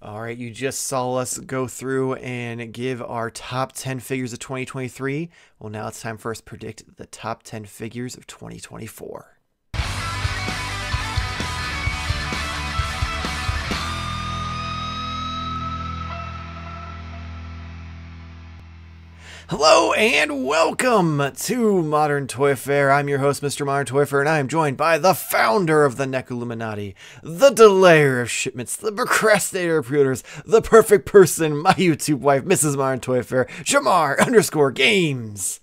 All right, you just saw us go through and give our top 10 figures of 2023. Well, now it's time for us to predict the top 10 figures of 2024. Hello and welcome to Modern Toy Fair. I'm your host, Mr. Modern Toy Fair, and I am joined by the founder of the Neck Illuminati, the delayer of shipments, the procrastinator of pre-orders, the perfect person, my YouTube wife, Mrs. Modern Toy Fair, Jarmar_Games.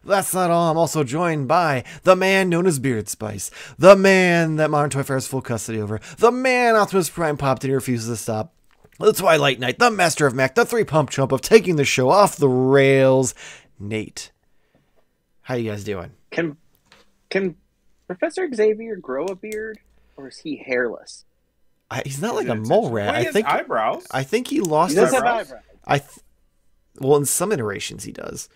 That's not all. I'm also joined by the man known as Beard Spice, the man that Modern Toy Fair has full custody over, the man Optimus Prime popped in and refuses to stop, the Twilight Knight, the Master of Mac, the three-pump chump of taking the show off the rails, Nate. How you guys doing? Can Professor Xavier grow a beard, or is he hairless? He's not like a mole rat. I think eyebrows. I think he lost. He does his have eyebrows. Well, in some iterations he does.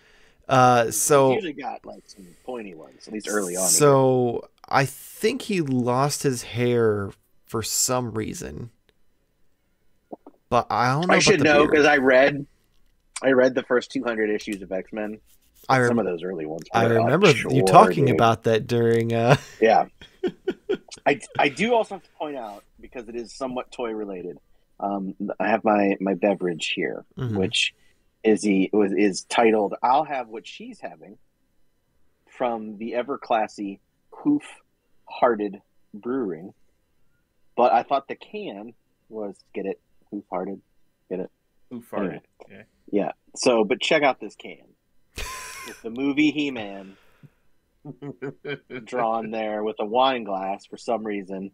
He's usually got like some pointy ones, at least early on. So I think he lost his hair for some reason. But I don't know. I should know because I read the first 200 issues of X-Men. Some of those early ones. I remember you talking about that during. Yeah. I do also have to point out, because it is somewhat toy related. I have my beverage here, which is titled "I'll Have What She's Having" from the ever classy Hoof Hearted Brewing. But I thought the can was, get it? Hoof-hearted, get it? Hoof-hearted, anyway. Yeah. So, but check out this can. With the movie He-Man drawn there with a wine glass for some reason,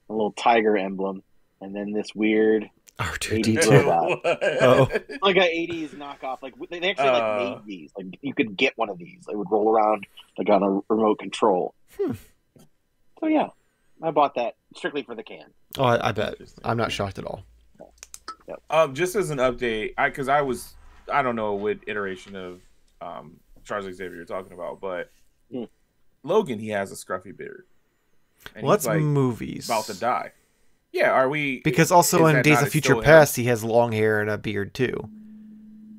a little tiger emblem, and then this weird R2-D2 robot. Oh, like an 80s knockoff. Like they actually made these. Like you could get one of these. They would roll around like on a remote control. So yeah, I bought that strictly for the can. Oh, I bet. I'm not shocked at all. Yep. Just as an update, I don't know what iteration of Charles Xavier you're talking about, but Logan, he has a scruffy beard. And well, that's like movies. About to die. Yeah, are we? Because also in Days of Future Past, he has long hair and a beard too.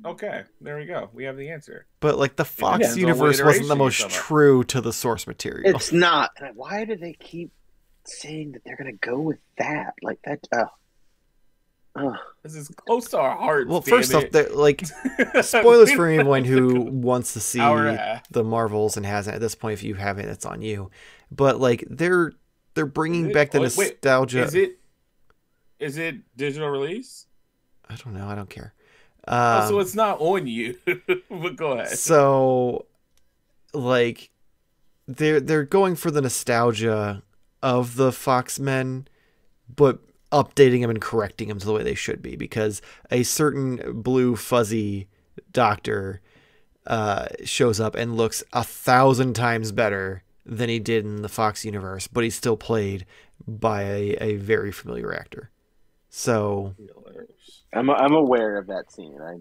Okay, there we go. We have the answer. But like the Fox universe wasn't the most true to the source material. It's not. Why do they keep saying that they're going to go with that? Like that. This is close to our hearts. Well, first off, like spoilers for anyone who wants to see the Marvels and hasn't at this point. If you haven't, it's on you. But like they're bringing back the nostalgia. Is it digital release? I don't know. I don't care. So it's not on you. But go ahead. So, like, they're going for the nostalgia of the Fox men, but updating them and correcting them to the way they should be, because a certain blue fuzzy doctor shows up and looks 1,000 times better than he did in the Fox universe, but he's still played by a very familiar actor. So I'm aware of that scene. Yeah.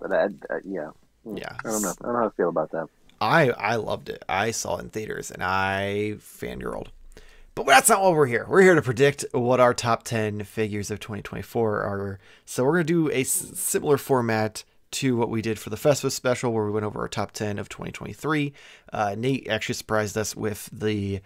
I don't know how I feel about that. I loved it. I saw it in theaters and I fangirled. But that's not why we're here. We're here to predict what our top 10 figures of 2024 are. So we're going to do a similar format to what we did for the Festivus special, where we went over our top 10 of 2023. Nate actually surprised us with the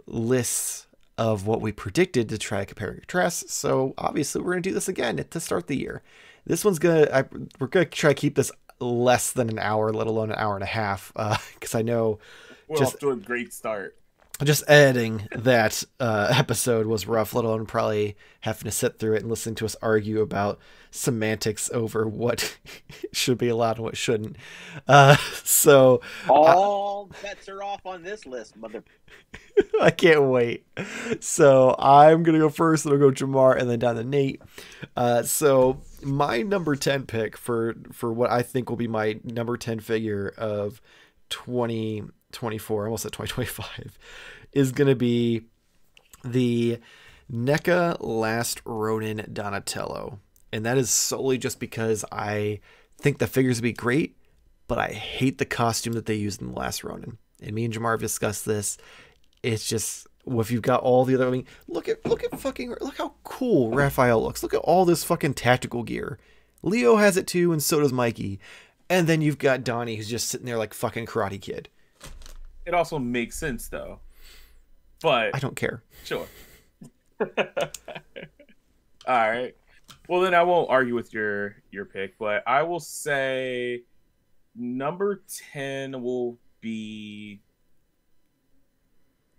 lists of what we predicted to try to compare and contrast. So obviously we're going to do this again to start the year. This one's we're going to try to keep this less than an hour, let alone an hour and a half. Because I know we're off to a great start. Just editing that episode was rough, let alone probably having to sit through it and listen to us argue about semantics over what should be allowed and what shouldn't. So all bets are off on this list, mother. I can't wait. So I'm going to go first, then I'll go Jamar, and then down to Nate. So my number 10 pick for what I think will be my number 10 figure of 2024, almost at 2025, is going to be the NECA Last Ronin Donatello. And that is solely just because I think the figures would be great, but I hate the costume that they used in the Last Ronin. And me and Jamar have discussed this. It's just, Well, if you've got all the other, I mean, look how cool Raphael looks. Look at all this fucking tactical gear. Leo has it too, and so does Mikey. And then you've got Donnie, who's just sitting there like fucking Karate Kid. It also makes sense though, but I don't care. Sure. All right. Well, then I won't argue with your pick, but I will say number 10 will be.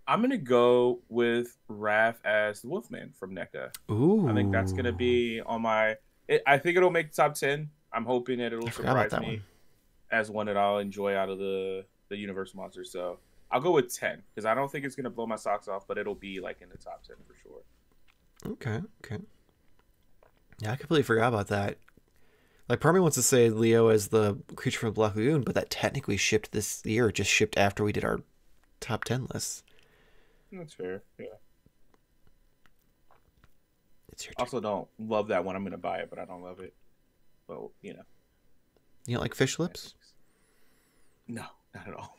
I'm gonna go with Raph as the Wolfman from NECA. Ooh. I think that's gonna be on my. I think it'll make the top 10. I'm hoping that it'll surprise me as one that I'll enjoy out of the Universal Monsters. So I'll go with 10 because I don't think it's gonna blow my socks off, but it'll be like in the top 10 for sure. Okay. Yeah, I completely forgot about that. Like, part of me wants to say Leo as the Creature from the Black Lagoon, but that technically shipped this year. It just shipped after we did our top 10 lists. That's fair. Yeah. It's your turn. Also, don't love that one. I'm gonna buy it, but I don't love it. Well, You don't like fish lips? No, not at all.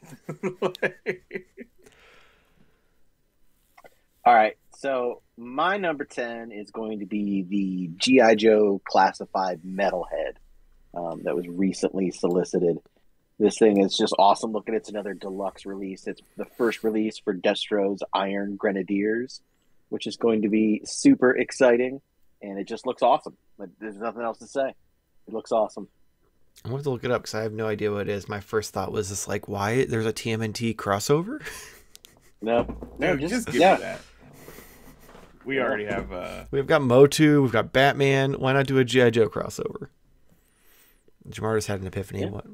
All right, so my number 10 is going to be the G.I. Joe Classified Metalhead that was recently solicited. This thing is just awesome looking. It's another deluxe release. It's the first release for Destro's Iron Grenadiers, which is going to be super exciting, and it just looks awesome. There's nothing else to say. It looks awesome. I wanted to look it up because I have no idea what it is. My first thought was just like, why? There's a TMNT crossover? No, just give me that. We already have... We've got Motu, we've got Batman. Why not do a G.I. Joe crossover? Jarmar just had an epiphany. Yeah. What?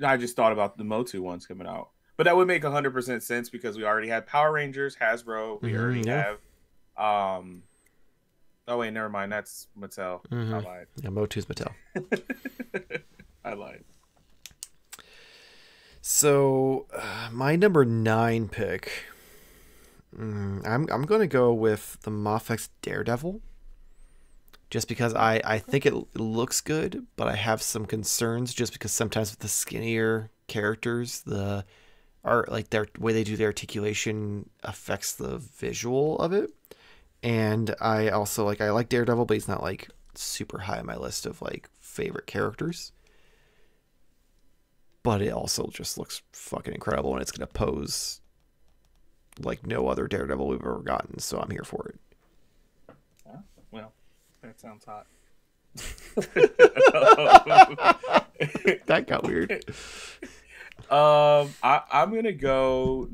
I just thought about the Motu ones coming out. But that would make 100% sense because we already had Power Rangers, Hasbro. We already have... Oh, wait, never mind. That's Mattel. I lied. Yeah, Motu's Mattel. I lied. So, my number 9 pick... I'm going to go with the Mafex Daredevil. Just because I think it looks good, but I have some concerns just because sometimes with the skinnier characters, the art, like their way they do their articulation affects the visual of it. And I also I like Daredevil, but he's not like super high on my list of like favorite characters. But it also just looks fucking incredible, and it's going to pose like no other Daredevil we've ever gotten, so I'm here for it. Well, that sounds hot. That got weird. I'm gonna go.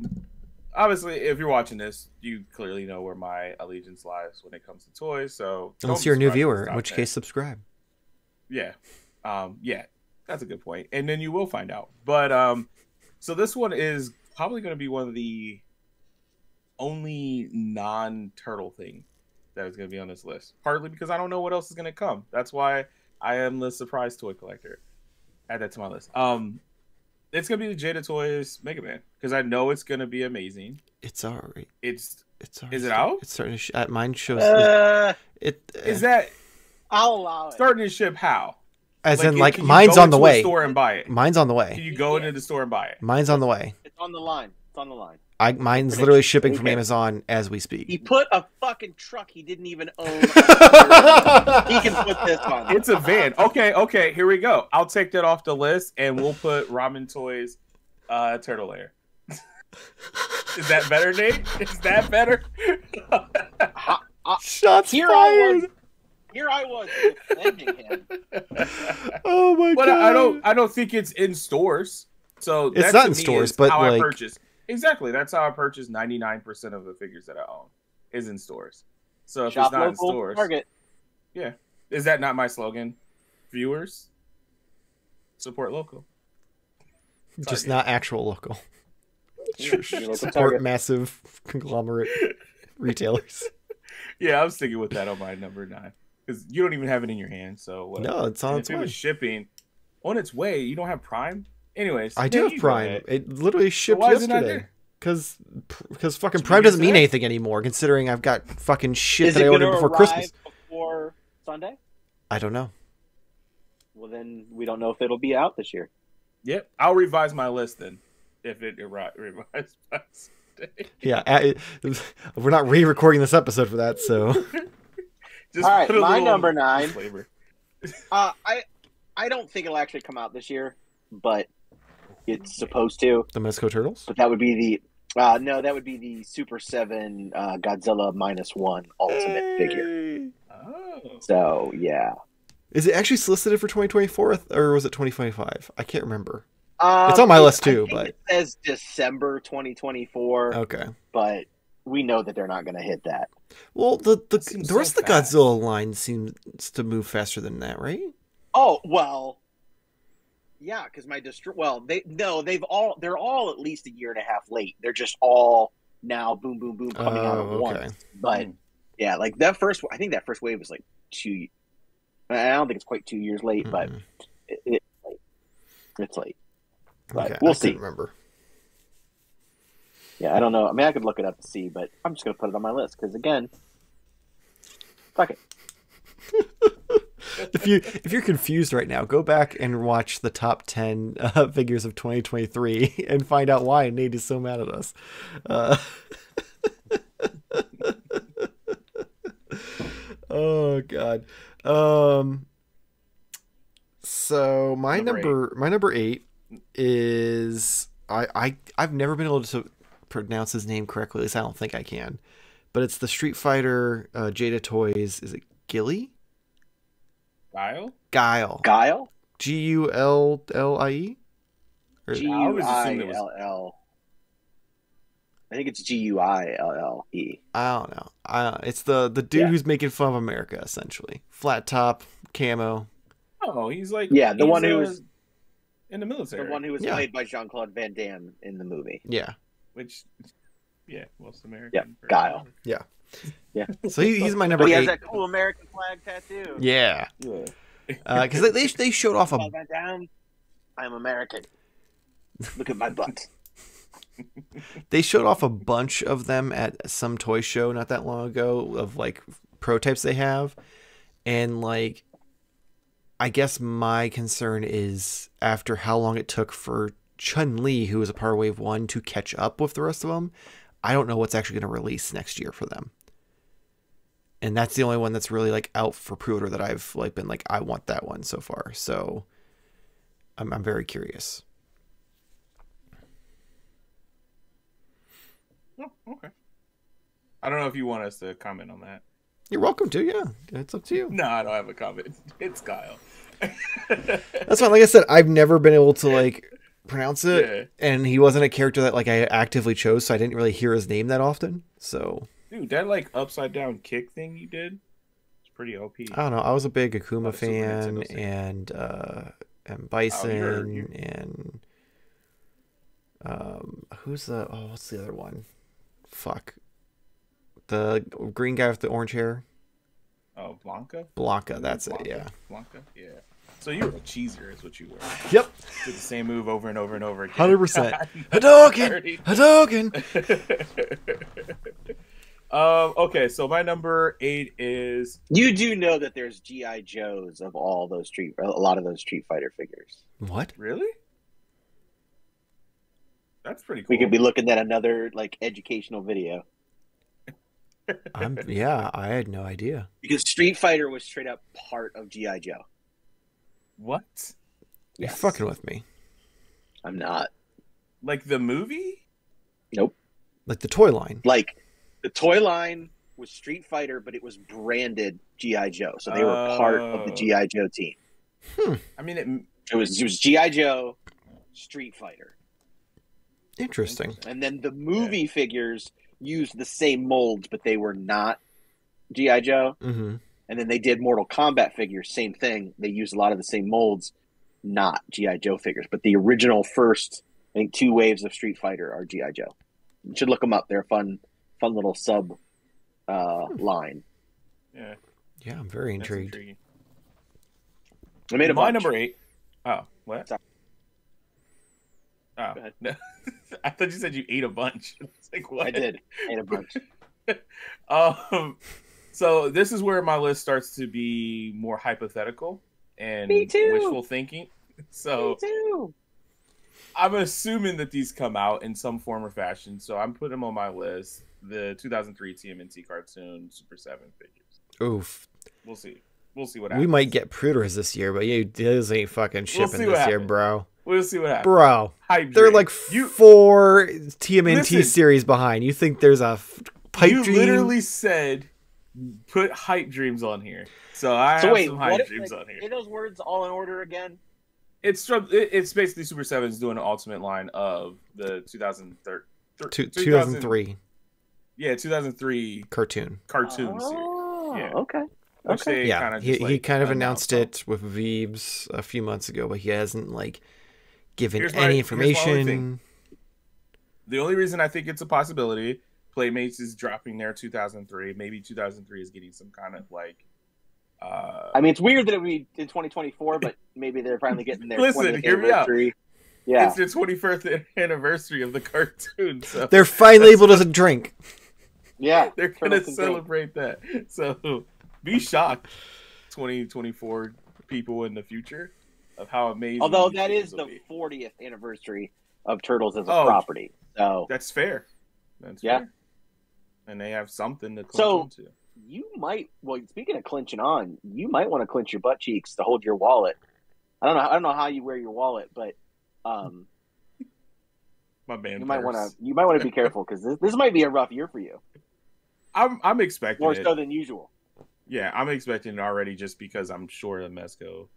Obviously, if you're watching this, you clearly know where my allegiance lies when it comes to toys. So unless you're a new viewer, in which case subscribe. Yeah, that's a good point, and then you will find out. But so this one is probably going to be one of the only non-turtle thing that is going to be on this list. Partly because I don't know what else is going to come. That's why I am the surprise toy collector. Add that to my list. It's going to be the Jada Toys Mega Man because I know it's going to be amazing. It's alright. It's already is it out? It's starting to mine shows Is that I'll allow it. Starting to ship how? as like, in like can you mine's go on the into a way. store and buy it? Mine's on the way. Can you go into the store and buy it? Mine's on the way. It's on the line. It's on the line. Mine's literally shipping from Amazon as we speak. He put a fucking truck he didn't even own. He can put this on. It's a van. Okay, here we go. I'll take that off the list and we'll put Ramen Toys Turtle Lair. Is that better, Nate? Is that better? Shots fired. Here I was defending him. Oh my But god. I don't think it's in stores. So It's that, not to in me, stores, is but how like I purchase. Exactly. That's how I purchase 99% of the figures that I own is in stores. So if Shop it's not in local, stores, Target. yeah. Is that not my slogan? Viewers, support local. Just not actual local. Your local Support Target. massive conglomerate retailers. Yeah, I'm sticking with that on my number 9 because you don't even have it in your hand. So whatever. No, it's on And its if it way. was shipping on its way, you don't have Prime. Anyways, I do yeah, have you go Prime. ahead. It literally shipped why is it not yesterday. there? Because fucking It's Prime doesn't mean yesterday? anything anymore, considering I've got fucking shit Is that it I going ordered to before arrive Christmas. before Sunday? I don't know. Well, then we don't know if it'll be out this year. Yep, I'll revise my list then if it revises. Yeah, we're not re-recording this episode for that, so. Just All right, put a my little number 9. flavor. I don't think it'll actually come out this year, but it's supposed to. The Mezco Turtles? But that would be the no, that would be the Super 7 Godzilla -1 Ultimate figure. Oh. So yeah. Is it actually solicited for 2024 or was it 2025? I can't remember. It's on my list too, but it says December 2024. Okay. But we know that they're not going to hit that. Well, the Seems rest so of the fast. Godzilla line seems to move faster than that, right? Oh well, yeah, because they're all at least a year and a half late. They're just all now boom boom boom coming out at once. But yeah, like I think that first wave was like 2. I don't think it's quite 2 years late, but it's late. It's late. But Okay, we'll I see. couldn't remember. Yeah, I don't know. I mean, I could look it up to see, but I'm just going to put it on my list because, again, fuck it. If you're confused right now, go back and watch the top 10 figures of 2023 and find out why Nate is so mad at us. Oh God. So my number 8 is I've never been able to pronounce his name correctly. At least I don't think I can. But it's the Street Fighter Jada Toys. Is it Gilly? Guile? Guile. Guile? Gullie? Guill. I think it's Guille. I don't know. It's the dude who's making fun of America, essentially. Flat top, camo. Oh, he's like the one who was in the military. The one who was played by Jean-Claude Van Damme in the movie. Yeah. Which, most American. Yeah, Guile. Yeah. Yeah. So he's my number 8. He has that cool American flag tattoo. Yeah. Yeah. Because they showed off a. Van Damme, I'm American. Look at my butt. They showed off a bunch of them at some toy show not that long ago of like prototypes they have, and like, I guess my concern is after how long it took for Chun-Li, who was a part of Wave 1, to catch up with the rest of them, I don't know what's actually going to release next year for them. And that's the only one that's really like out for pre-order that I've like been like, I want that one so far. So I'm very curious. Oh, okay. I don't know if you want us to comment on that. You're welcome to, yeah. It's up to you. No, I don't have a comment. It's Guile. That's fine. Like I said, I've never been able to like pronounce it, Yeah. and he wasn't a character that like I actively chose, so I didn't really hear his name that often. So, dude, that like upside down kick thing you did, it's pretty OP. I don't know. I was a big Akuma Super fan, Nintendo thing. and Bison, you're- and what's the other one? Fuck, the green guy with the orange hair. Oh, Blanca. Blanca, that's it. Yeah. Blanca. Yeah. So you were a cheeser, is what you were. Yep. Did the same move over and over and over again. 100%. Hadouken! Hadouken! Okay, so my number 8 is. You do know that there's GI Joes of all those a lot of those Street Fighter figures. What? Really? That's pretty cool. We could be looking at another like educational video Yeah, I had no idea. because Street Fighter was straight up part of GI Joe. What? You're Yes. fucking with me. I'm not. Like the movie? Nope. Like the toy line. Like the toy line was Street Fighter, but it was branded GI Joe, so they were part of the GI Joe team. I mean, It was GI Joe, Street Fighter, Interesting. and then the movie figures used the same molds, but they were not GI Joe. Mm-hmm. And then they did Mortal Kombat figures, same thing. They used a lot of the same molds, not GI Joe figures, but the original first, I think, 2 waves of Street Fighter are GI Joe. You should look them up. They're a fun little sub line. yeah. Yeah, I'm very That's intrigued. intriguing. I made a My bunch. number 8. Oh, what? Sorry. Oh, Go ahead. no. I thought you said you ate a bunch. It's like, what? I did. I made a bunch. So this is where my list starts to be more hypothetical and Me too. wishful thinking. So Me too. I'm assuming that these come out in some form or fashion, so I'm putting them on my list. The 2003 TMNT cartoon Super 7 figures. Oof. We'll see. We'll see what We happens. might get pre-orders this year, but yeah, these ain't fucking shipping this year, bro. We'll see what happens. Bro, Hype they're dream. like 4 TMNT series behind. You think there's a pipe dream? You literally said put hype dreams on here. So I have some hype dreams on here. Say those words all in order again. It's basically Super 7's doing an ultimate line of the 2003. Yeah, 2003 cartoon series. Yeah. Okay. He kind of announced it with Veebs a few months ago, but he hasn't given any information. The only reason I think it's a possibility, Playmates is dropping their 2003. Maybe 2003 is getting some kind of I mean, it's weird that it would be in 2024, but maybe they're finally getting their 20th hear me out. anniversary. Yeah, it's their 21st anniversary of the cartoon. So they're finally able to drink. Yeah, they're gonna celebrate that. So be shocked, 2024 people in the future, of how amazing. Although that is the 40th anniversary of Turtles as a property, so that's fair. That's fair. And they have something to clinch onto. You might. Well, speaking of clinching on, you might want to clench your butt cheeks to hold your wallet. I don't know how you wear your wallet, but my man, you might want to be careful because this might be a rough year for you. I'm expecting more so than usual. Yeah, I'm expecting it already, just because I'm sure the Mezco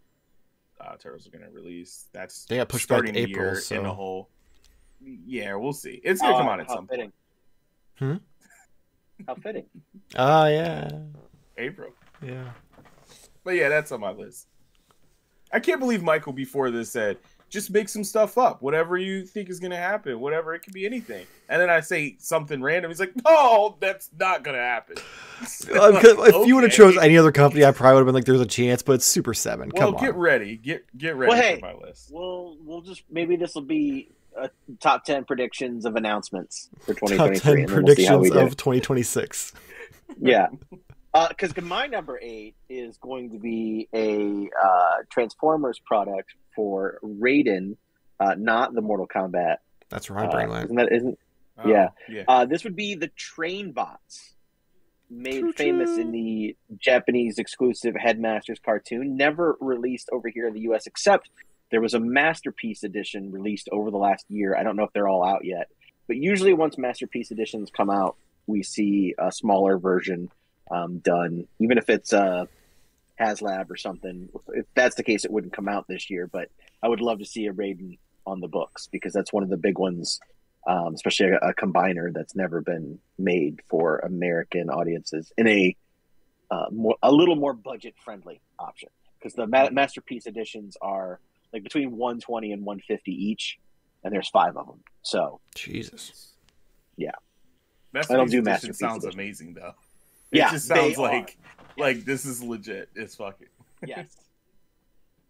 Turtles are going to release. They got pushed back to April, so in a whole. Yeah, we'll see. It's going to come out at some point. How fitting. Oh, yeah. April. Yeah. But yeah, that's on my list. I can't believe Michael before this said, just make some stuff up. Whatever you think is going to happen. Whatever. It could be anything. And then I say something random. He's like, no, that's not going to happen. If you would have chose any other company, I probably would have been like, there's a chance, but it's Super 7. Come on. Well, get ready. Get ready for my list. We'll just, maybe this will be top 10 predictions of announcements for 2023. Top 10 predictions of 2026. Yeah. Because my number 8 is going to be a Transformers product for Raiden, not the Mortal Kombat. That's where my brain went. Yeah. This would be the Train Bots, made famous in the Japanese exclusive Headmasters cartoon, never released over here in the US, except there was a Masterpiece edition released over the last year. I don't know if they're all out yet, but usually once Masterpiece editions come out, we see a smaller version done, even if it's HasLab or something. If that's the case, it wouldn't come out this year, but I would love to see a Raiden on the books, because that's one of the big ones, especially a combiner that's never been made for American audiences in a little more budget-friendly option, because the Masterpiece editions are between 120 and 150 each, and there's 5 of them. So Jesus, yeah, I don't do Masterpiece. Sounds amazing though. It just sounds like this is legit. It's fucking yes.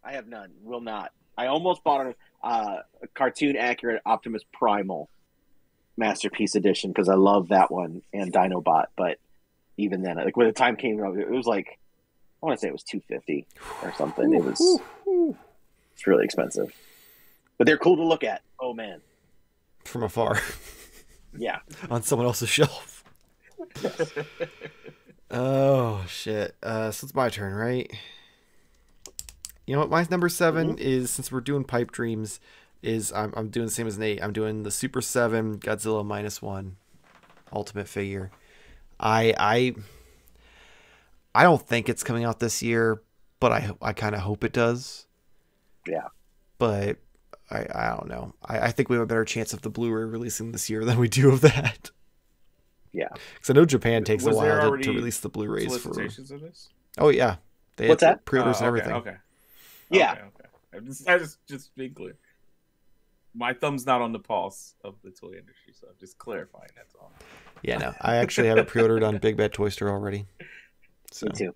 I have none. Will not. I almost bought a cartoon accurate Optimus Primal Masterpiece edition because I love that one and Dinobot, but even then, when the time came around, it was I want to say it was $250 or something. It was. It's really expensive, but they're cool to look at. Oh man, from afar. Yeah, on someone else's shelf. Oh shit! So it's my turn, right? You know what? My number 7 is, since we're doing pipe dreams, is I'm doing the same as Nate. I'm doing the Super 7 Godzilla -1 Ultimate figure. I don't think it's coming out this year, but I kind of hope it does. Yeah. But I don't know. I think we have a better chance of the Blu-ray releasing this year than we do of that. Yeah. Because I know Japan takes a while to release the Blu-rays for. Of this? Oh yeah. They What's that? Pre-orders and everything. Okay. Yeah. Okay. I just being clear. My thumb's not on the pulse of the toy industry, so I'm just clarifying. That's all. Yeah, no. I actually have it pre-ordered on Big Bad Toy Store already. So. Me too.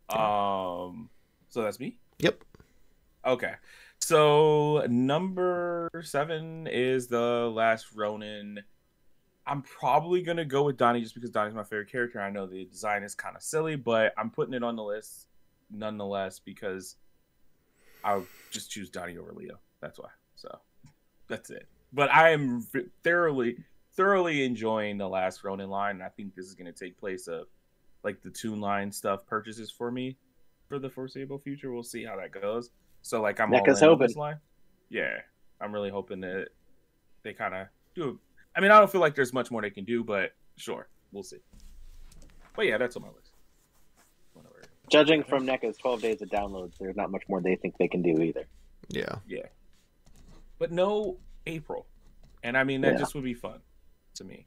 So that's me? Yep. Okay. So number 7 is the Last Ronin. I'm probably going to go with Donnie just because Donnie's my favorite character. I know the design is kind of silly, but I'm putting it on the list nonetheless because I'll just choose Donnie over Leo. That's why. So that's it. But I am thoroughly enjoying the last Ronin line. And I think this is going to take place of like the Toon line stuff purchases for me for the foreseeable future. We'll see how that goes. So like I'm all in on this line. Yeah, I'm really hoping that they kind of do. I mean, I don't feel like there's much more they can do, but sure, we'll see. But yeah, that's on my list. Whatever. Judging from NECA's 12 days of downloads, there's not much more they think they can do either. Yeah. Yeah. But no April. And I mean, that just would be fun to me.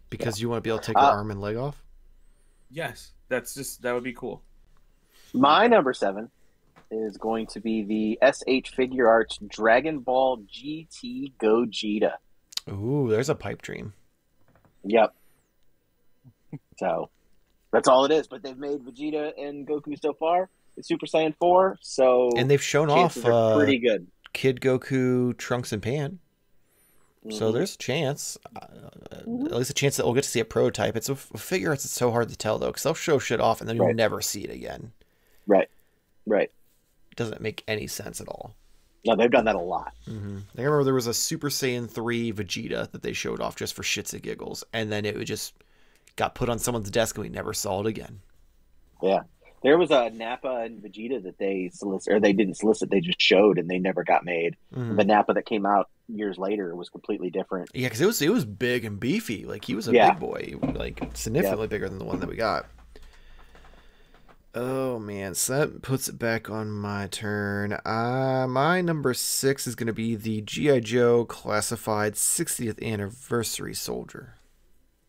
Because you want to be able to take your arm and leg off? Yes. That would be cool. My number 7 is going to be the SH Figure Arts Dragon Ball GT Gogeta. Ooh, there's a pipe dream. Yep. So that's all it is. But they've made Vegeta and Goku so far. It's Super Saiyan 4. So and they've shown off pretty good. Kid Goku, Trunks, and Pan. So there's a chance. At least a chance that we'll get to see a prototype. It's a figure arts. It's so hard to tell, though, because they'll show shit off and then you'll never see it again. Right. It doesn't make any sense at all. No, they've done that a lot. I remember there was a Super Saiyan 3 Vegeta that they showed off just for shits and giggles, and then it just got put on someone's desk and we never saw it again. Yeah. There was a Nappa and Vegeta that they didn't solicit, they just showed, and they never got made. The Nappa that came out years later was completely different. Yeah, because it was big and beefy. Like, he was a big boy, like significantly bigger than the one that we got. Oh man, so that puts it back on my turn. My number 6 is going to be the G.I. Joe Classified 60th Anniversary Soldier,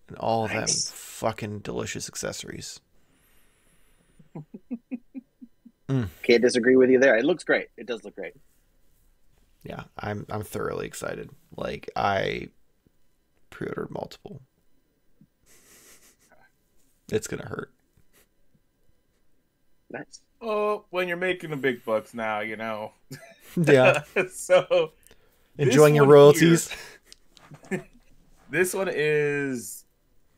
and all of them fucking delicious accessories. Can't disagree with you there. It looks great. It does look great. Yeah, I'm thoroughly excited. Like, I pre-ordered multiple. It's gonna hurt. Nice. Oh, when you're making the big bucks now, you know. Yeah. So enjoying your royalties. This one is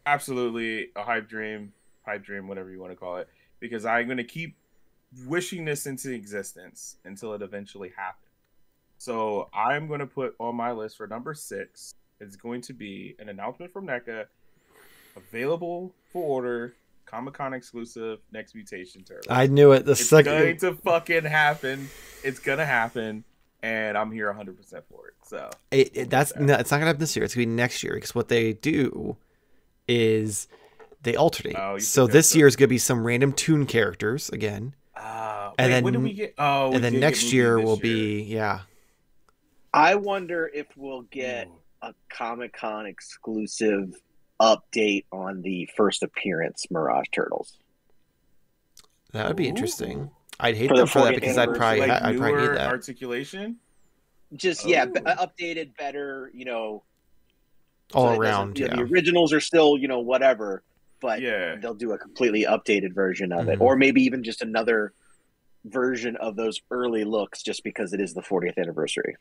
absolutely a pipe dream, whatever you want to call it, because I'm going to keep wishing this into existence until it eventually happens. So I'm going to put on my list for number 6. It's going to be an announcement from NECA, available for order, Comic-Con exclusive, Next Mutation Turtle. I knew it. It's going to fucking happen. It's going to happen. And I'm here 100% for it. So it's not going to happen this year. It's going to be next year. Because what they do is they alternate. So this year is going to be some random Toon characters again. And then when do we get? And then next year will be I wonder if we'll get a Comic-Con exclusive update on the first appearance Mirage Turtles. That would be interesting. I'd hate them for that because I'd probably hate that articulation. Just updated, better, all around. The originals are still, whatever, but they'll do a completely updated version of it, or maybe even just another version of those early looks, just because it is the 40th anniversary.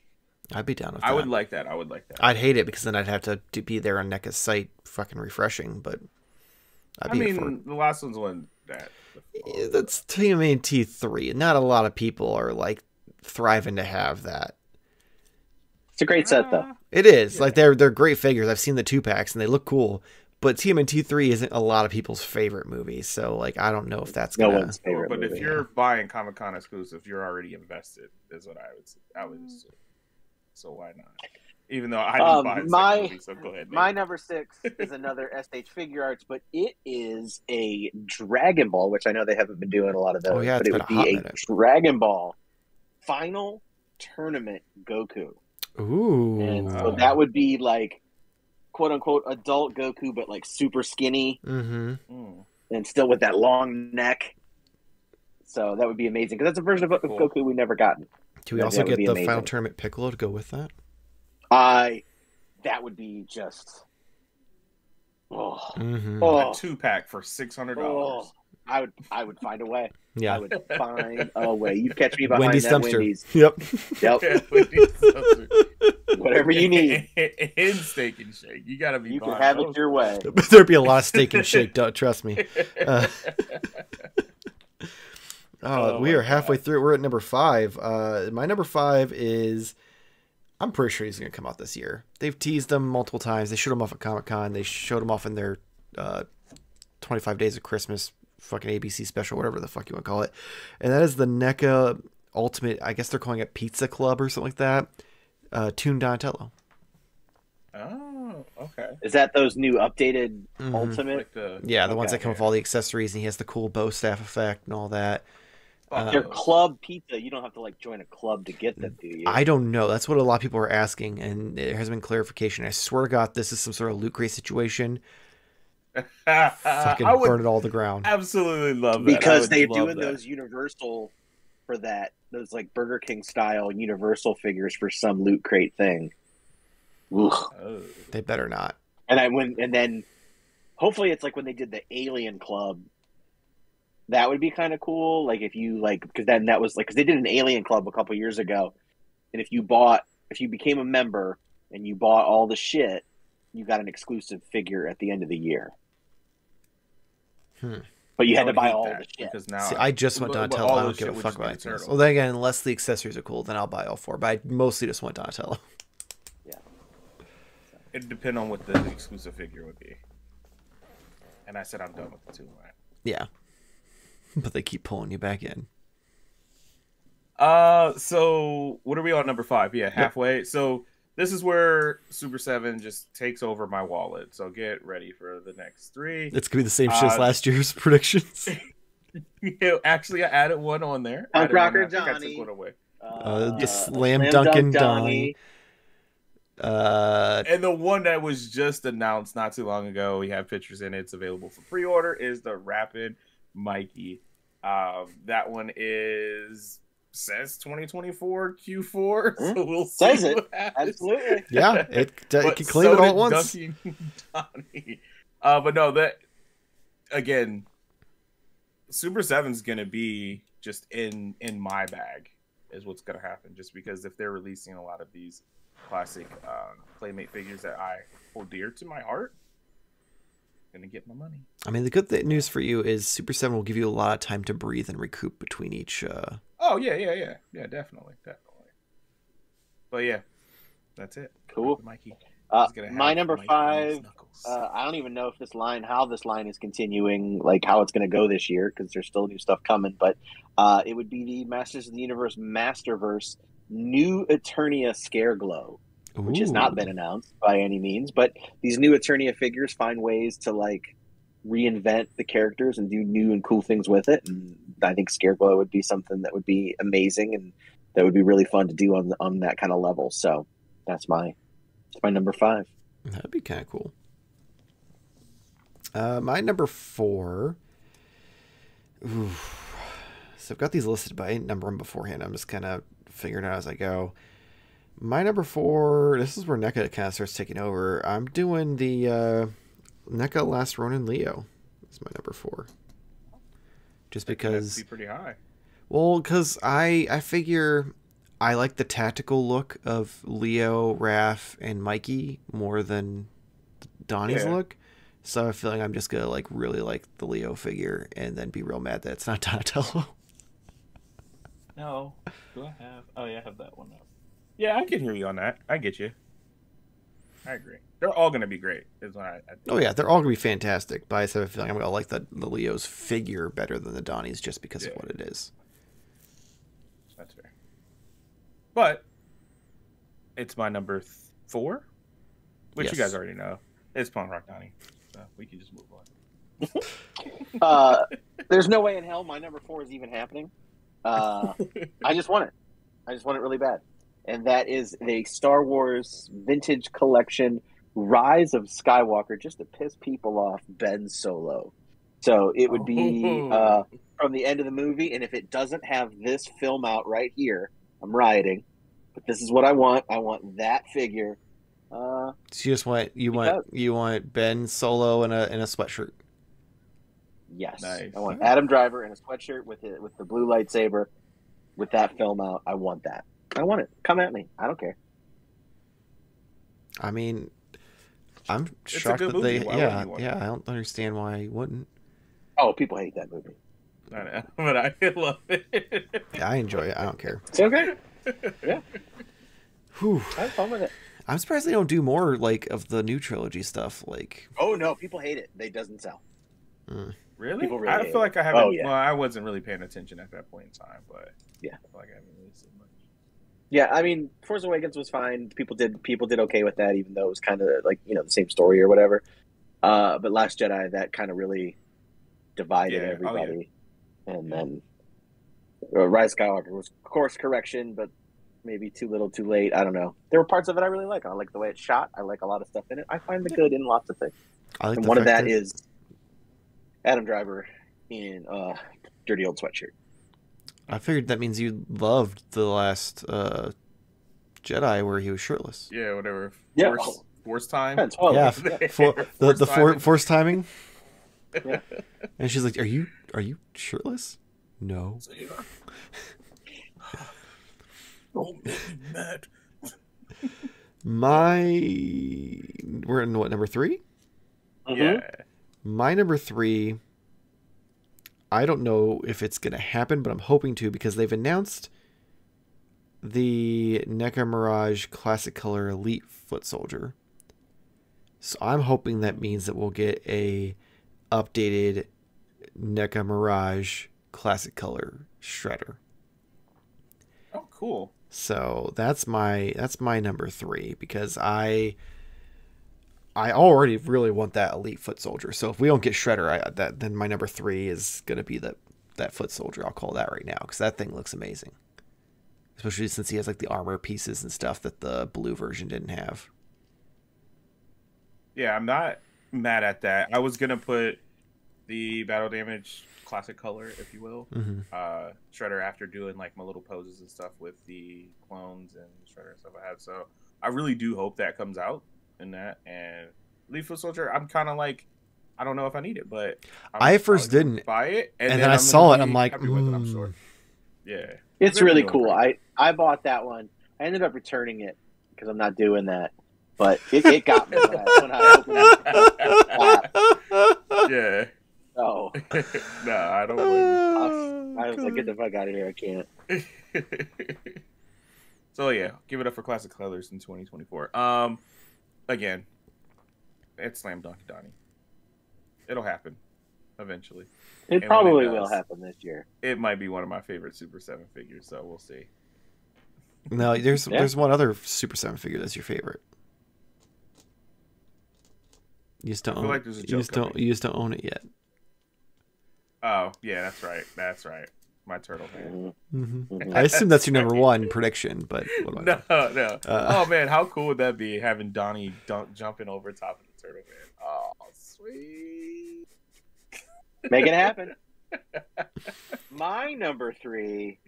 I'd be down with that. I would like that. I'd hate it because then I'd have to be there on NECA's site, fucking refreshing. But the last one's one that that's TMNT 3. Not a lot of people are like thriving to have that. It's a great set, though. It is like they're great figures. I've seen the 2-packs and they look cool. But TMNT 3 isn't a lot of people's favorite movie, so like I don't know if that's no one's favorite. But if you're buying Comic-Con exclusive, you're already invested. Is what I would assume. So why not? Even though I didn't buy the movie, so go ahead. My number 6 is another SH Figure Arts, but it is a Dragon Ball, which I know they haven't been doing a lot of those. But it would be a Dragon Ball Final Tournament Goku. Ooh. And so that would be like quote unquote adult Goku, but like super skinny. And still with that long neck. So that would be amazing. Because that's a version of Goku we never gotten. Do we also get the Final Tournament Piccolo to go with that? That would be just a 2-pack for $600. I would find a way. Yeah, I would find a way. You catch me behind Wendy's that dumpster. Wendy's. Yep. Whatever you need. In Steak and Shake, you gotta be. You can have it your way. There'd be a lot of Steak and Shake. Trust me. We are halfway through. We're at number 5. My number 5 is, I'm pretty sure he's going to come out this year. They've teased him multiple times. They showed him off at Comic-Con. They showed him off in their 25 Days of Christmas fucking ABC special, whatever the fuck you want to call it. And that is the NECA Ultimate, I guess they're calling it Pizza Club or something like that. Toon Donatello. Oh, okay. Is that those new updated Ultimate? Like the ones that come with all the accessories, and he has the cool bow staff effect and all that. They're club pizza. You don't have to like join a club to get them, do you? I don't know. That's what a lot of people are asking, and there hasn't been clarification. I swear to God, this is some sort of loot crate situation. Fucking burn it all to the ground. Absolutely love that. Because they're doing those Universal for that, those like Burger King style Universal figures for some loot crate thing. They better not. And then hopefully it's like when they did the Alien Club. That would be kind of cool. Like if you like, because then that was like, because they did an Alien Club a couple years ago, and if you became a member and you bought all the shit, you got an exclusive figure at the end of the year. But you had to buy all the shit. Because now, see, I just want Donatello. I don't give a fuck about anything else. Well, then again, unless the accessories are cool, then I'll buy all 4. But I mostly just want Donatello. Yeah. It'd depend on what the exclusive figure would be. And I said I'm done with the 2. Right? Yeah. But they keep pulling you back in. So what are we on number 5? Yeah, halfway. Yep. So this is where Super 7 just takes over my wallet. So get ready for the next 3. It's gonna be the same shit as last year's predictions. Actually, I added one on there. Punk Rocker Johnny. I took one away. Slam Dunkin' Donnie. And the one that was just announced not too long ago, we have pictures in it. It's available for pre-order. Is the Rapid Mikey. That one says 2024 Q4, so we'll see. Says it. Absolutely. Yeah, it can claim it all at once. But no, that again, Super 7's gonna be just in my bag is what's gonna happen. Just because if they're releasing a lot of these classic Playmate figures that I hold dear to my heart, gonna get my money. I mean, the good news for you is Super 7 will give you a lot of time to breathe and recoup between each. Oh yeah, definitely. But yeah, that's it. Cool. Mikey. My number 5. I don't even know if how this line is continuing, like how it's going to go this year, because there's still new stuff coming. But it would be the Masters of the Universe Masterverse new Eternia Scareglow. Which has not been announced by any means, but these new Eternia figures find ways to like reinvent the characters and do new and cool things with it. And I think Scareglow would be something that would be amazing and that would be really fun to do on that kind of level. So that's my number 5. That'd be kind of cool. My number 4. Ooh. So I've got these listed, but I didn't number them beforehand. I'm just kind of figuring it out as I go. My number 4, this is where NECA kind of starts taking over. I'm doing the NECA Last Ronin Leo. That's my number 4. Just because... That'd be pretty high. Well, because I figure I like the tactical look of Leo, Raph, and Mikey more than Donnie's look. So I feel like I'm just going to like really like the Leo figure and then be real mad that it's not Donatello. No. Do I have... Oh, yeah, I have that one up. Yeah, I can hear you on that. I get you. I agree. They're all going to be great. Is what I think. Oh, yeah. They're all going to be fantastic. But I feel like I'm going to like the Leo's figure better than the Donnie's just because of what it is. That's fair. But it's my number 4, which you guys already know. It's Punk Rock Donnie. So we can just move on. There's no way in hell my number 4 is even happening. I just want it. I just want it really bad. And that is a Star Wars Vintage Collection Rise of Skywalker, just to piss people off, Ben Solo. So it would be from the end of the movie, and if it doesn't have this film out right here, I'm rioting. But this is what I want. I want that figure. So you just want Ben Solo in a sweatshirt. Yes, nice. I want Adam Driver in a sweatshirt with the blue lightsaber, with that film out. I want that. I want it. Come at me. I don't care. I mean, I'm shocked that they. Yeah. I don't understand why you wouldn't. Oh, people hate that movie. I know, but I love it. Yeah, I enjoy it. I don't care. It's okay. Yeah, Whew. I have fun with it. I'm surprised they don't do more like of the new trilogy stuff. Like, Oh no, people hate it. It doesn't sell. Really? People really I hate feel it. like I haven't. Oh, yeah. Well, I wasn't really paying attention at that point in time, but Yeah. I feel like I haven't really seen much. Yeah, I mean, Force Awakens was fine. People did okay with that, even though it was kind of like the same story or whatever. But Last Jedi, that kind of really divided Yeah. Oh, everybody. And then Rise of Skywalker was course correction, but maybe too little, too late. I don't know. There were parts of it I really like. I like the way it's shot. I like a lot of stuff in it. I find the good in lots of things. I like And the one of fact that is Adam Driver in dirty old sweatshirt. I figured that means you loved the last Jedi where he was shirtless. Yeah, whatever. Yeah. Force time. That's well, Yeah, Timing. force timing. Yeah. And she's like, "Are you shirtless?" No. Don't make me mad. We're in what, number 3? Yeah. My number 3. I don't know if it's gonna happen, but I'm hoping to because they've announced the NECA Mirage Classic Color Elite Foot Soldier. So I'm hoping that means that we'll get a updated NECA Mirage Classic Color Shredder. Oh, cool. So that's my number 3 because I already really want that Elite Foot Soldier. So if we don't get Shredder, then my number 3 is gonna be that Foot Soldier. I'll call that right now because that thing looks amazing. Especially since he has like the armor pieces and stuff that the blue version didn't have. Yeah, I'm not mad at that. I was gonna put the battle damage classic color, if you will, Shredder after doing like my little poses and stuff with the clones and Shredder and stuff I had. So I really do hope that comes out in that. And Elite Foot Soldier, I'm kind of like, I don't know if I need it, but I first didn't buy it, and then I saw it. I'm like, happy with it, I'm sure. Yeah, It's really cool. I bought that one. I ended up returning it because I'm not doing that. But it got me when I opened it. Yeah. Oh. No, I don't blame I was like, get the fuck out of here. I can't. you. So yeah, give it up for classic colors in 2024. Again, it's slam dunk Donnie. It'll happen eventually. It And probably when it will does, happen this year. It might be one of my favorite Super 7 figures, so we'll see. No, there's one other Super 7 figure that's your favorite. You just don't I feel own like there's a it. joke You just don't own it yet. Oh, yeah, that's right. That's right. My turtle man. I assume that's your number 1 prediction, but what do I know? No. Oh man, how cool would that be having Donnie jumping over top of the turtle man? Oh, sweet. Make it happen. My number 3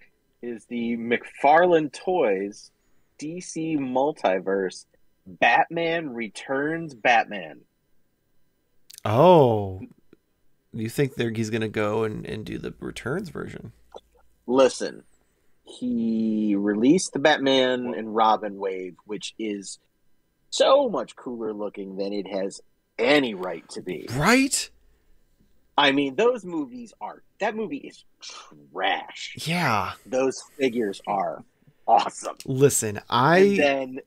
is the McFarlane Toys DC Multiverse Batman Returns Batman. Oh, you think he's gonna go and do the Returns version? Listen, he released the Batman and Robin wave, which is so much cooler looking than it has any right to be. Right? I mean, that movie is trash. Yeah. Those figures are awesome. Listen, And then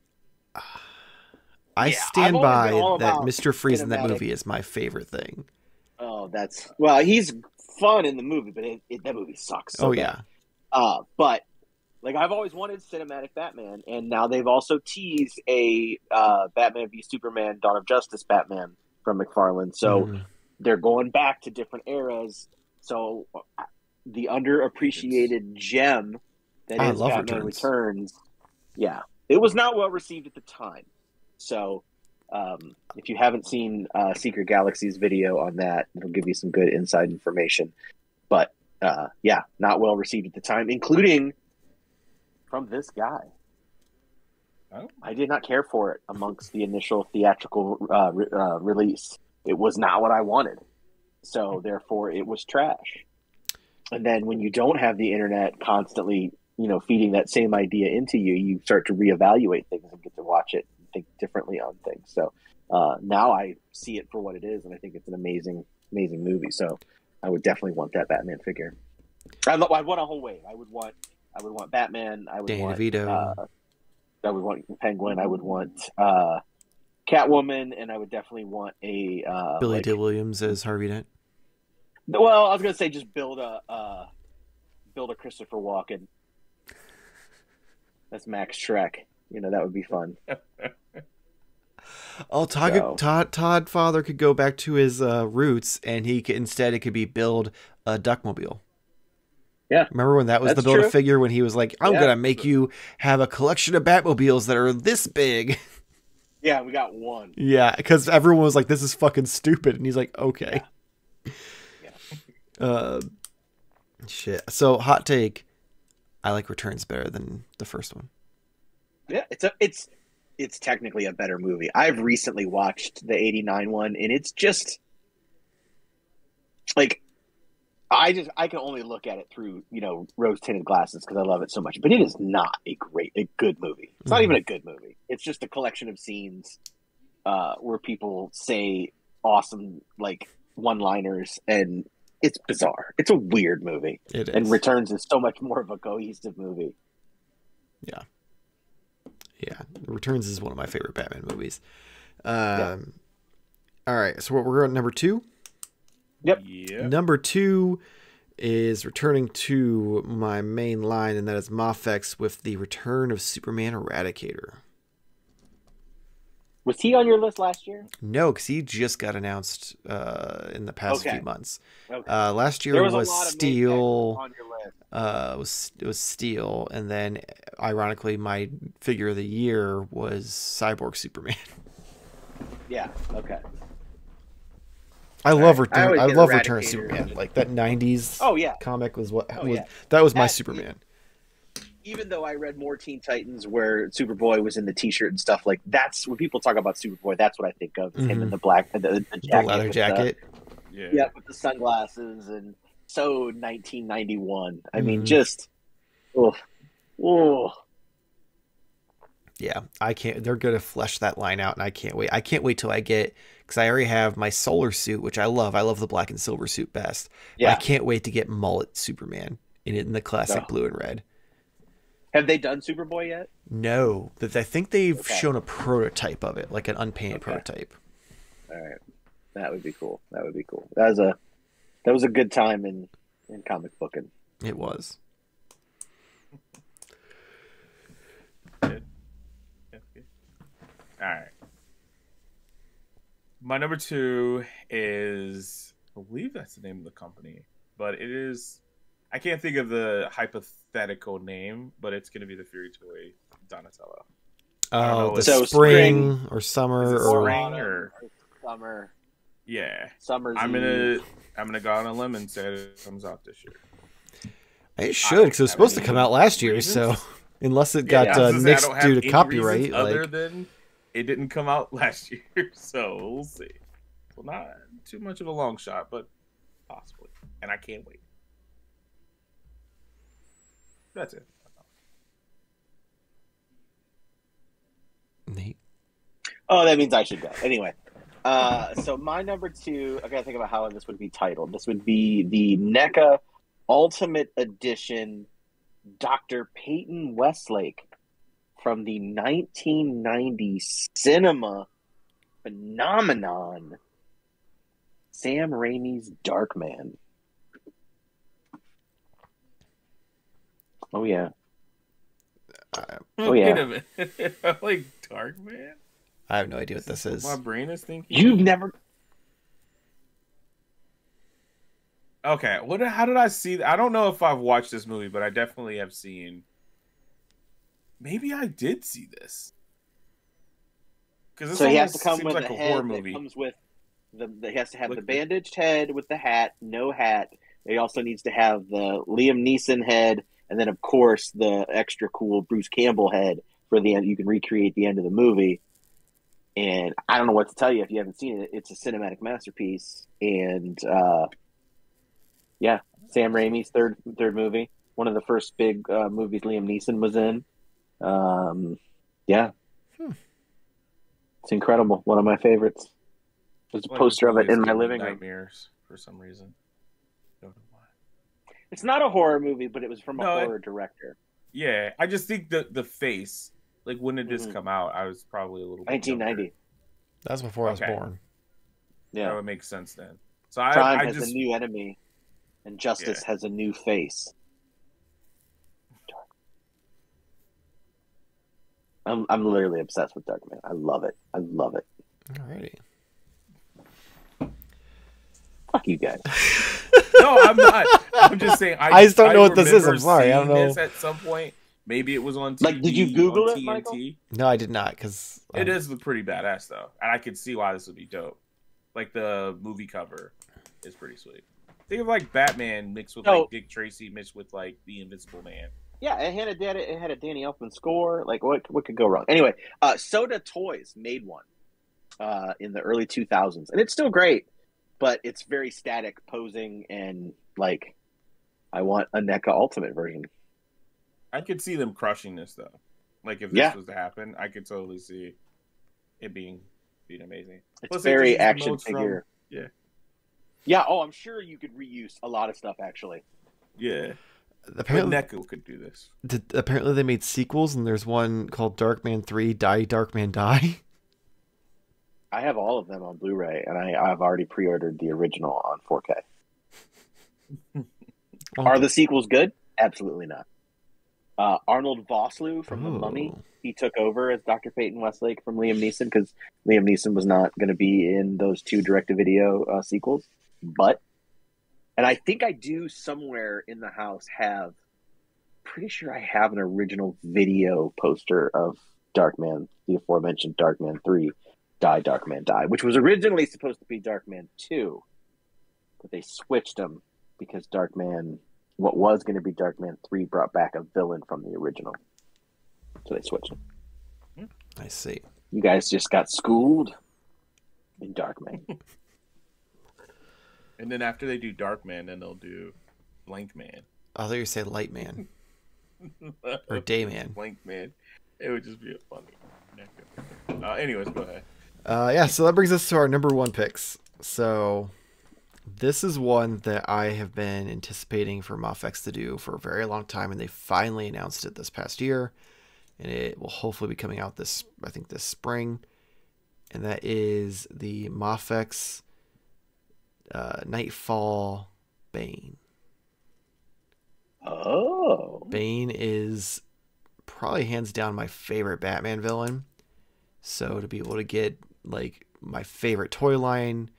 stand I've always by been all that about Mr. Freeze in that cinematic. movie is my favorite thing. Oh, he's fun in the movie, but that movie sucks. So bad. But like I've always wanted cinematic Batman, and now they've also teased a Batman v Superman: Dawn of Justice Batman from McFarlane. So they're going back to different eras. So the underappreciated gem that is Batman Returns. Yeah, it was not well received at the time. So if you haven't seen Secret Galaxy's video on that, it'll give you some good inside information. But not well received at the time, including from this guy. Oh. I did not care for it amongst the initial theatrical release. It was not what I wanted. So therefore it was trash. And then when you don't have the internet constantly, feeding that same idea into you, you start to reevaluate things and get to watch it and think differently on things. So now I see it for what it is, and I think it's an amazing, amazing movie. So I would definitely want that Batman figure. I want a whole wave. I would want Batman. I would Danny want DeVito. I would want Penguin. I would want Catwoman, and I would definitely want a Billy D. Williams as Harvey Dent. Well, I was gonna say just build a Christopher Walken. That's Max Shrek. That would be fun. Oh, Todd Father could go back to his roots, and he could instead it could be build a Duckmobile. Yeah, remember when that was the build a figure when he was like, "I'm gonna make you have a collection of Batmobiles that are this big." Yeah, we got one. Yeah, because everyone was like, "This is fucking stupid," and he's like, "Okay." Yeah. Shit. So hot take. I like Returns better than the first one. Yeah, it's technically a better movie. I've recently watched the '89 one, and it's just like I can only look at it through rose tinted glasses because I love it so much. But it is not a good movie. It's not even a good movie. It's just a collection of scenes where people say awesome one-liners, and it's bizarre. It's a weird movie. It is. And Returns is so much more of a cohesive movie. Yeah. Yeah, Returns is one of my favorite Batman movies. All right, so we're on number 2? Yep. Number 2 is returning to my main line, and that is Mafex with the Return of Superman Eradicator. Was he on your list last year? No, because he just got announced in the past few months. Okay. Last year was Steel. On your list. It was Steel, and then ironically, my figure of the year was Cyborg Superman. Yeah. Okay. I love Return of Superman. Like that '90s comic was that was my Superman. Even though I read more Teen Titans where Superboy was in the T-shirt and stuff, like that's when people talk about Superboy. That's what I think of him in the black, the leather jacket. With the sunglasses, and so 1991. I mean, just yeah. I can't. They're gonna flesh that line out, and I can't wait. I can't wait till I get because I already have my Solar suit, which I love. I love the black and silver suit best. Yeah, I can't wait to get mullet Superman in the classic blue and red. Have they done Superboy yet? No, I think they've shown a prototype of it, like an unpainted prototype. All right, that would be cool. That was a good time in comic booking. It was. Good. All right. My number 2 is, I believe that's the name of the company, but it is. I can't think of the hypothetical name, but it's going to be the Fury Toy Donatello. Oh, the spring or summer or spring or summer. Yeah, summer's. I'm gonna go on a limb and say it comes out this year. It should, because it was supposed to come out last year. So unless it got nixed due to copyright, other than it didn't come out last year, so we'll see. Well, not too much of a long shot, but possibly, and I can't wait. That's it. Nate. Oh, that means I should go. Anyway, so my number 2, I gotta think about how this would be titled. This would be the NECA Ultimate Edition Dr. Peyton Westlake from the 1990 cinema phenomenon, Sam Raimi's Darkman. Oh yeah. Wait a minute. I'm like Darkman? I have no idea what this is. My brain is thinking. You've never. Okay, how did I see? I don't know if I've watched this movie, but I definitely have seen. Maybe I did see this. Because so he has to come with like a a head horror movie. That comes with he has to have the bandaged head with the hat, no hat. He also needs to have the Liam Neeson head, and then of course the extra cool Bruce Campbell head for the end. You can recreate the end of the movie. And I don't know what to tell you if you haven't seen it. It's a cinematic masterpiece, and yeah, Sam Raimi's third movie, one of the first big movies Liam Neeson was in. Yeah, it's incredible. One of my favorites. There's a poster of it in my living room. Nightmares for some reason. It's not a horror movie, but it was from a No, horror director. yeah. I just think the face, like when did this Mhm. come out? I was probably a little bit younger. 1990. That was before I was Okay, born. that Yeah. would make sense then. So Crime I has a just new enemy, and justice yeah. has a new face. I'm literally obsessed with Darkman. I love it. I love it. Alrighty. Fuck you guys. No, I'm not. I'm just saying. I just don't know what this is. I'm remember sorry. I don't seeing know. this at some point. Maybe it was on TV. Like, did you Google on it, Michael? TNT. No, I did not, because It does look pretty badass though, and I could see why this would be dope. Like the movie cover is pretty sweet. Think of like Batman mixed with like Dick Tracy mixed with like the Invincible Man. Yeah, it had a Danny Elfman score. Like, what could go wrong? Anyway, Soda Toys made one in the early 2000s, and it's still great, but it's very static posing, and like, I want a NECA Ultimate version. I could see them crushing this though. Like if this was to happen, I could totally see it being amazing. It's Plus, very they just use action emotes figure. Yeah. Yeah. Oh, I'm sure you could reuse a lot of stuff actually. Yeah. apparently NECA could do this. apparently they made sequels, and there's one called Darkman 3, Die Darkman Die. I have all of them on Blu-ray, and I've already pre-ordered the original on 4K. Well, Are the sequels good? Absolutely not. Arnold Vosloo from The Mummy, Oh. he took over as Dr. Peyton Westlake from Liam Neeson because Liam Neeson was not going to be in those two direct-to-video sequels. And I think I do somewhere in the house have, pretty sure I have an original video poster of Darkman, the aforementioned Darkman 3, Die Darkman Die, which was originally supposed to be Darkman 2, but they switched them because what was going to be Darkman 3 brought back a villain from the original. So they switched them. I see. You guys just got schooled in Darkman. And then after they do Darkman, then they'll do Blank Man. I thought you said Light Man or Day Man. Blank Man. It would just be a funny. Anyways, go ahead. Yeah, so that brings us to our number one picks. So this is one that I have been anticipating for MoffX to do for a very long time, and they finally announced it this past year, and it will hopefully be coming out this spring. And that is the MoffX Nightfall Bane. Oh. Bane is probably hands down my favorite Batman villain. So to be able to get like my favorite toy line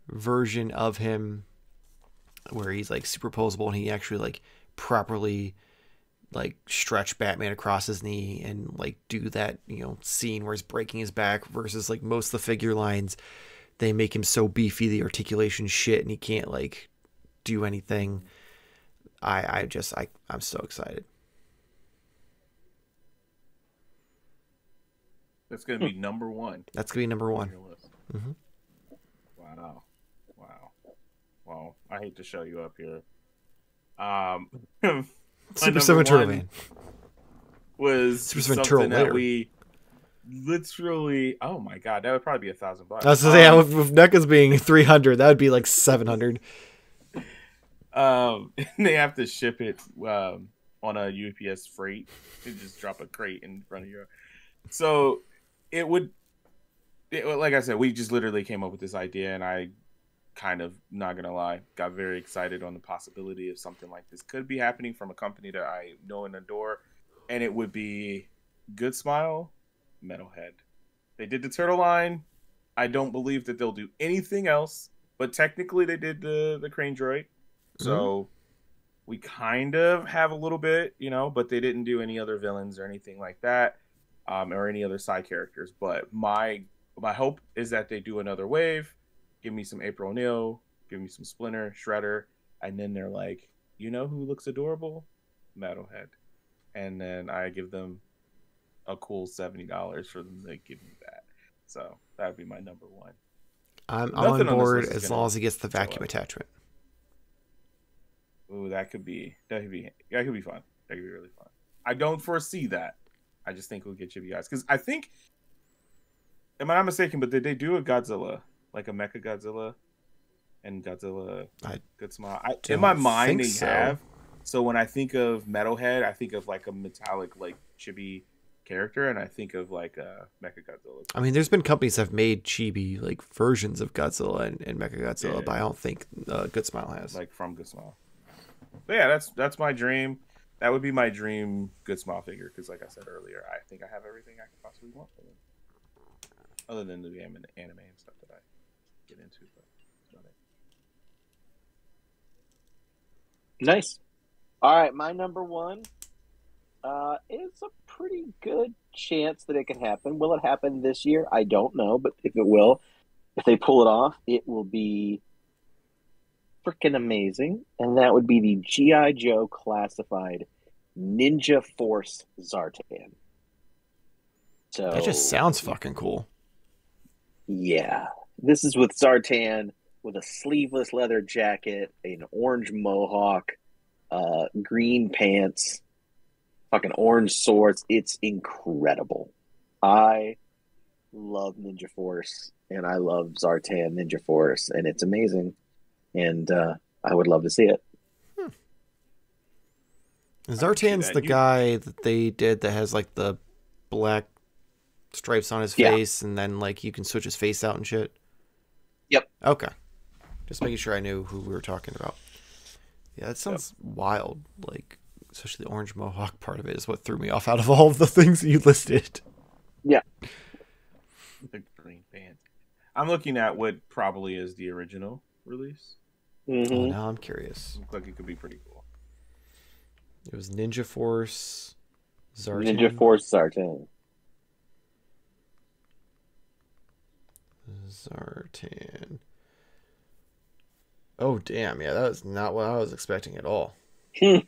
version of him, where he's like superposable and he actually like properly like stretch Batman across his knee and like do that, scene where he's breaking his back, versus like most of the figure lines, they make him so beefy, the articulation shit, and he can't like do anything. I'm so excited. That's going to be number one. That's gonna be number on one. your list. Mm-hmm. Wow. I hate to show you up here. Super 7 Turtle Man was Super 7 something Turtle that later. we literally. Oh my god, that would probably be $1,000. I was gonna say, with NECA's being 300, that would be like 700. They have to ship it on a UPS freight. They just drop a crate in front of you. So it would, like I said, we just literally came up with this idea, and I kind of, not gonna lie, got very excited on the possibility of something like this could be happening from a company that I know and adore, and it would be Good Smile, Metalhead. They did the Turtle line. I don't believe that they'll do anything else, but technically they did the Crane Droid. So we kind of have a little bit, but they didn't do any other villains or anything like that, or any other side characters. But my hope is that they do another wave, give me some April O'Neil, give me some Splinter, Shredder, and then they're like, who looks adorable? Metalhead. And then I give them a cool $70 for them to give me that. So that would be my number one. I'm Nothing on on this board list is as gonna long as he gets the show vacuum up. attachment. Ooh, that could be fun. That could be really fun. I don't foresee that. I just think we'll get you guys, because I think, am I not mistaken? But did they do a Godzilla, like a Mecha Godzilla? and Godzilla I Good Smile. In don't my mind, think they so. have. So when I think of Metalhead, I think of like a metallic, like chibi character, and I think of like Mechagodzilla. I mean, there's been companies that have made chibi like versions of Godzilla and Mechagodzilla, Yeah. but I don't think Good Smile has. Like from Good Smile. But yeah, that's my dream. That would be my dream Good Smile figure because, like I said earlier, I think I have everything I could possibly want for them. Other than the anime and stuff that I get into, but that's about it. Nice. All right, my number one. It's a pretty good chance that it can happen. Will it happen this year? I don't know, but if it will, if they pull it off, it will be freaking amazing. And that would be the G.I. Joe classified Ninja Force Zartan. So That just sounds fucking cool. yeah, this is with Zartan with a sleeveless leather jacket, an orange mohawk, green pants, fucking orange swords. It's incredible. I love Ninja Force, and I love Zartan Ninja Force, and it's amazing. And I would love to see it. Zartan's the guy that they did that has like the black stripes on his face, and then like you can switch his face out and shit. Yep. Okay. Just making sure I knew who we were talking about. Yeah, that sounds wild. Like, especially the orange mohawk part of it is what threw me off out of all of the things you listed. Yeah. The green pants. I'm looking at what probably is the original release. Mm-hmm. Oh, now I'm curious. Looks like it could be pretty cool. It was Ninja Force Zartan. Ninja Force Zartan. Zartan. Oh, damn. Yeah, that was not what I was expecting at all. It's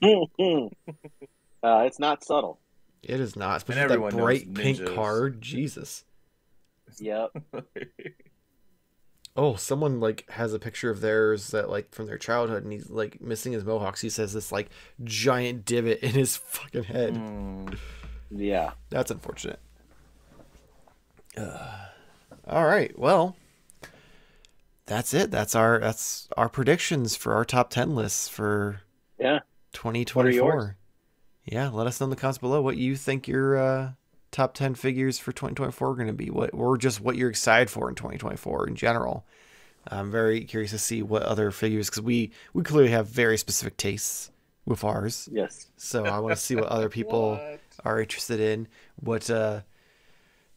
not subtle. It is not. Especially with that bright pink card. Jesus. Yep. Oh, someone like has a picture of theirs that like from their childhood, and he's like missing his mohawks. He says this like giant divot in his fucking head. Yeah. That's unfortunate. All right. Well, that's it. That's our predictions for our top 10 lists for 2024. What are yours? Yeah, let us know in the comments below what you think your top 10 figures for 2024 are going to be. Or just what you're excited for in 2024 in general. I'm very curious to see what other figures, because we clearly have very specific tastes with ours. Yes. So I want to see what other people are interested in. What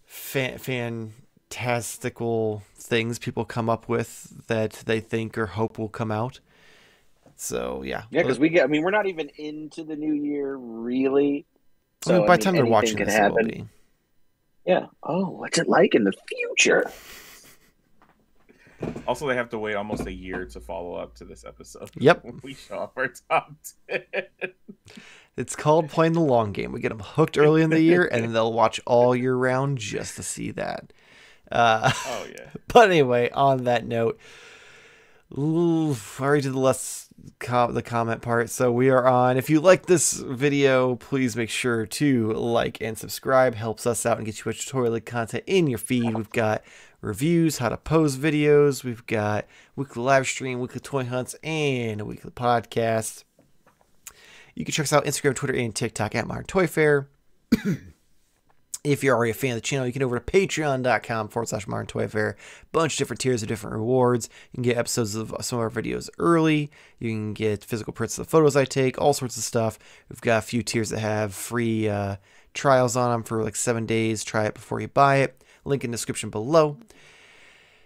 fantastical things people come up with that they think or hope will come out. So yeah, because we're not even into the new year really. So I mean, by the time they're watching this, it will be. Yeah. Oh, what's it like in the future? Also, they have to wait almost a year to follow up to this episode. Yep. When we show off our top 10. It's called playing the long game. We get them hooked early in the year, and then they'll watch all year round just to see that. Oh, yeah. But anyway, on that note, I already did the comment part. So we are on. If you like this video, please make sure to like and subscribe. Helps us out and gets you tutorial content in your feed. We've got reviews, how to pose videos. We've got weekly live stream, weekly toy hunts, and a weekly podcast. You can check us out Instagram, Twitter, and TikTok at Modern Toy Fair. If you're already a fan of the channel, you can go over to patreon.com/Modern Toy Fair. Bunch of different tiers of different rewards. You can get episodes of some of our videos early. You can get physical prints of the photos I take, all sorts of stuff. We've got a few tiers that have free trials on them for like 7 days. Try it before you buy it. Link in the description below.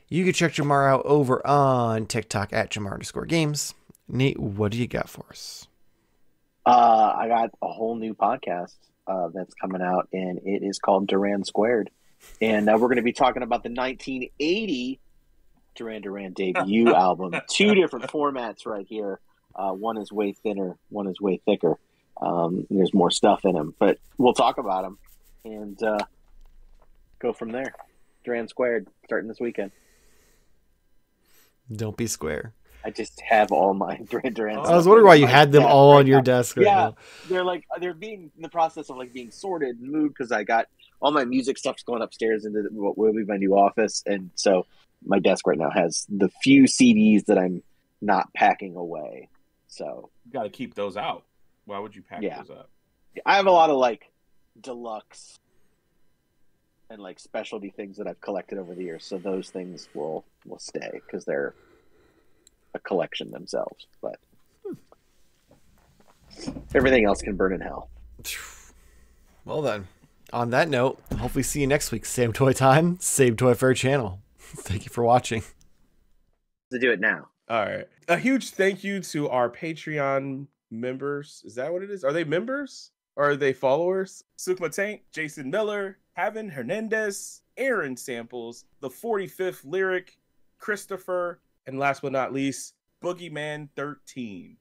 You can check Jarmar out over on TikTok at Jarmar_games. Nate, what do you got for us? I got a whole new podcast that's coming out, and it is called Duran Squared. And we're going to be talking about the 1980 Duran Duran debut album. 2 different formats right here. One is way thinner, one is way thicker. There's more stuff in them, but we'll talk about them and go from there. Duran Squared, starting this weekend. Don't be square. I just have all my Duran Duran. I was wondering why you had them all on your desk right now. They're being in the process of like being sorted and moved because I got all my music stuff's going upstairs into what will be my new office, and so my desk right now has the few CDs that I'm not packing away. So You got to keep those out. Why would you pack those up? I have a lot of like deluxe and like specialty things that I've collected over the years, so those things will stay because they're a collection themselves. But everything else can burn in hell. Well then, on that note, hopefully see you next week. Same toy time, same Toy Fair channel. Thank you for watching. To do it now. All right. A huge thank you to our Patreon members. Is that what it is? Are they members or are they followers? Sukma Tank, Jason Miller, Havin Hernandez, Aaron Samples, the 45th Lyric, Christopher, and last but not least, Boogeyman 13.